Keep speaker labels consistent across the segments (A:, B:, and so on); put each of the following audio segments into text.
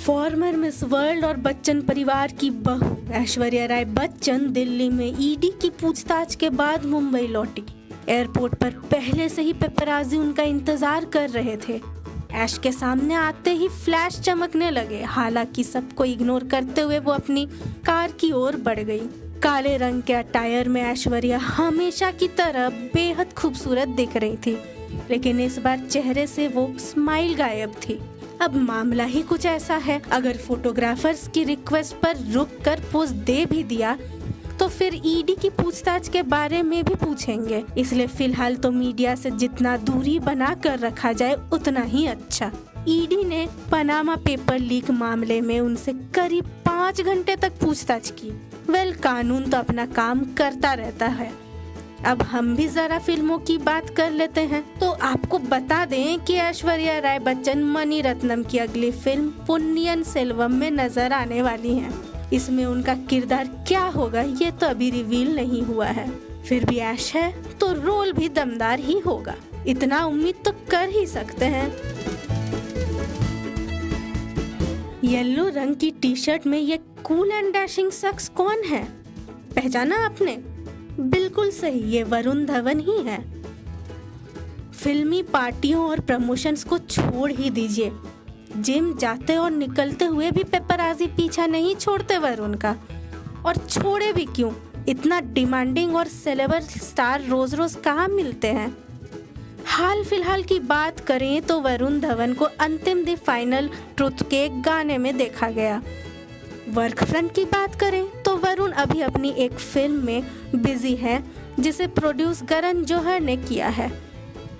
A: Farmer miss world और बच्चन परिवार की बहू ऐश्वर्या राय बच्चन दिल्ली में ईडी की पूछताछ के बाद मुंबई लौटी। एयरपोर्ट पर पहले से ही पेपराजी उनका इंतजार कर रहे थे। ऐश के सामने आते ही फ्लैश चमकने लगे। हालांकि सबको इग्नोर करते हुए वो अपनी कार की ओर बढ़ गई। काले रंग के अटायर में ऐश्वर्या हमेशा की तरह बेहद खूबसूरत दिख रही थी, लेकिन इस बार चेहरे से वो स्माइल गायब थी। अब मामला ही कुछ ऐसा है, अगर फोटोग्राफर्स की रिक्वेस्ट पर रुककर पोज दे भी दिया तो फिर ईडी की पूछताछ के बारे में भी पूछेंगे। इसलिए फिलहाल तो मीडिया से जितना दूरी बना कर रखा जाए उतना ही अच्छा। ईडी ने पनामा पेपर लीक मामले में उनसे करीब 5 घंटे तक पूछताछ की। कानून तो अपना काम करता रहता है। अब हम भी जरा फिल्मों की बात कर लेते हैं। तो आपको बता दें कि ऐश्वर्या राय बच्चन मणि रत्नम की अगली फिल्म पुन्नियन सेल्वम में नजर आने वाली हैं। इसमें उनका किरदार क्या होगा ये तो अभी रिवील नहीं हुआ है। फिर भी ऐश है तो रोल भी दमदार ही होगा, इतना उम्मीद तो कर ही सकते हैं। येलो रंग की टी शर्ट में ये कूल एंड डैशिंग शख्स कौन है? पहचाना आपने? बिल्कुल सही, ये वरुण धवन ही है। फिल्मी पार्टियों और प्रमोशंस को छोड़ ही दीजिए, जिम जाते और निकलते हुए भी पेपराजी पीछा नहीं छोड़ते वरुण का। और छोड़े भी क्यों, इतना डिमांडिंग और सेलेबर स्टार रोज रोज कहाँ मिलते हैं। हाल फिलहाल की बात करें तो वरुण धवन को अंतिम द फाइनल ट्रुथ के गाने में देखा गया। वर्क फ्रंट की बात करें तो वरुण अभी अपनी एक फिल्म में बिजी है जिसे प्रोड्यूस करण जौहर ने किया है,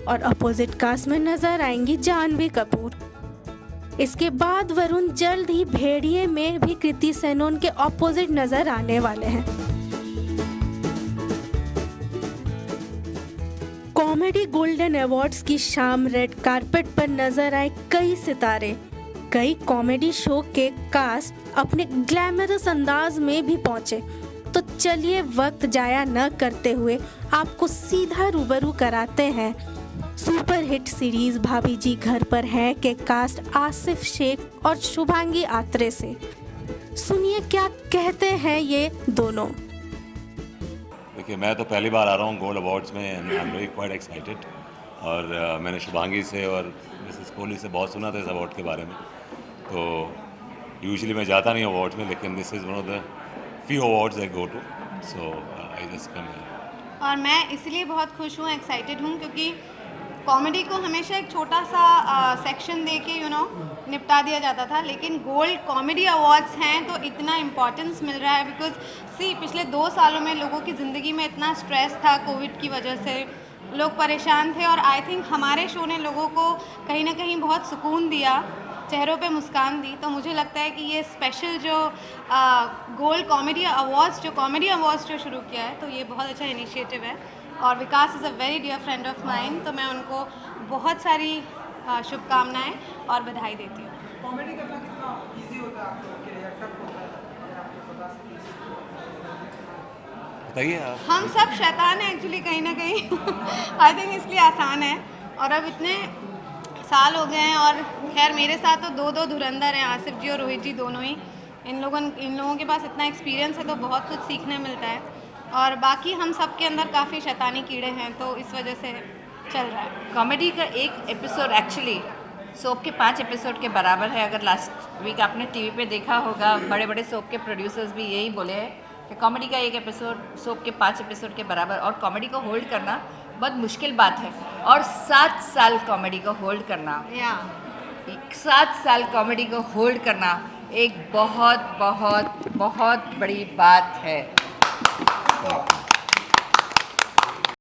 A: और अपोजिट कास्ट में नजर आएंगी जानवी कपूर। इसके बाद वरुण जल्द ही भेड़िए में भी कृति सेनन के ऑपोजिट नजर आने वाले हैं। कॉमेडी गोल्डन अवार्ड्स की शाम रेड कारपेट पर नजर आए कई सितारे। कई कॉमेडी शो के कास्ट अपने ग्लैमरस अंदाज में भी पहुंचे। तो चलिए वक्त जाया न करते हुए आपको सीधा रूबरू कराते हैं सुपर हिट सीरीज भाभी जी घर पर हैं के कास्ट आसिफ शेख और शुभांगी आत्रे से। सुनिए क्या कहते हैं ये दोनों।
B: देखिए, मैं तो पहली बार आ रहा हूँ गोल्ड अवार्ड्स में and I am very quite excited. और मैंने शुभांगी से और मिसेस कोहली से बहुत सुना था इस अवार्ड के बारे में। तो यूजुअली मैं जाता नहीं अवार्ड्स में, लेकिन this is one of the few awards I go to, so I just come here.
C: और मैं इसलिए बहुत खुश हूँ, एक्साइटेड हूँ, क्योंकि कॉमेडी को हमेशा एक छोटा सा सेक्शन दे के निपटा दिया जाता था, लेकिन गोल्ड कॉमेडी अवार्ड्स हैं तो इतना इम्पोर्टेंस मिल रहा है। बिकॉज पिछले 2 सालों में लोगों की ज़िंदगी में इतना स्ट्रेस था, कोविड की वजह से लोग परेशान थे, और आई थिंक हमारे शो ने लोगों को कहीं ना कहीं बहुत सुकून दिया, चेहरों पे मुस्कान दी। तो मुझे लगता है कि ये स्पेशल जो गोल्ड कॉमेडी अवार्ड्स जो शुरू किया है, तो ये बहुत अच्छा इनिशिएटिव है। और Vikas is a very dear friend of mine, तो मैं उनको बहुत सारी शुभकामनाएं और बधाई देती हूँ।
D: कॉमेडी करना कितना इजी होता है आपके लिए, टफ होता है?
B: बताइए आप।
C: हम सब शैतान हैं एक्चुअली कहीं ना कहीं आई थिंक इसलिए आसान है। और अब इतने साल हो गए हैं, और खैर मेरे साथ तो 2 धुरंधर हैं, आसिफ जी और रोहित जी दोनों ही। इन लोगों के पास इतना एक्सपीरियंस है तो बहुत कुछ सीखने मिलता है। और बाकी हम सब के अंदर काफ़ी शैतानी कीड़े हैं, तो इस वजह से चल रहा है।
E: कॉमेडी का एक एपिसोड एक्चुअली सोप के 5 एपिसोड के बराबर है। अगर लास्ट वीक आपने टीवी पे देखा होगा, बड़े बड़े सोप के प्रोड्यूसर्स भी यही बोले हैं कि कॉमेडी का एक एपिसोड सोप के 5 एपिसोड के बराबर। और कॉमेडी को होल्ड करना बहुत मुश्किल बात है, और 7 साल कॉमेडी को होल्ड करना, 7 साल कॉमेडी को होल्ड करना एक बहुत बहुत बहुत बड़ी बात है।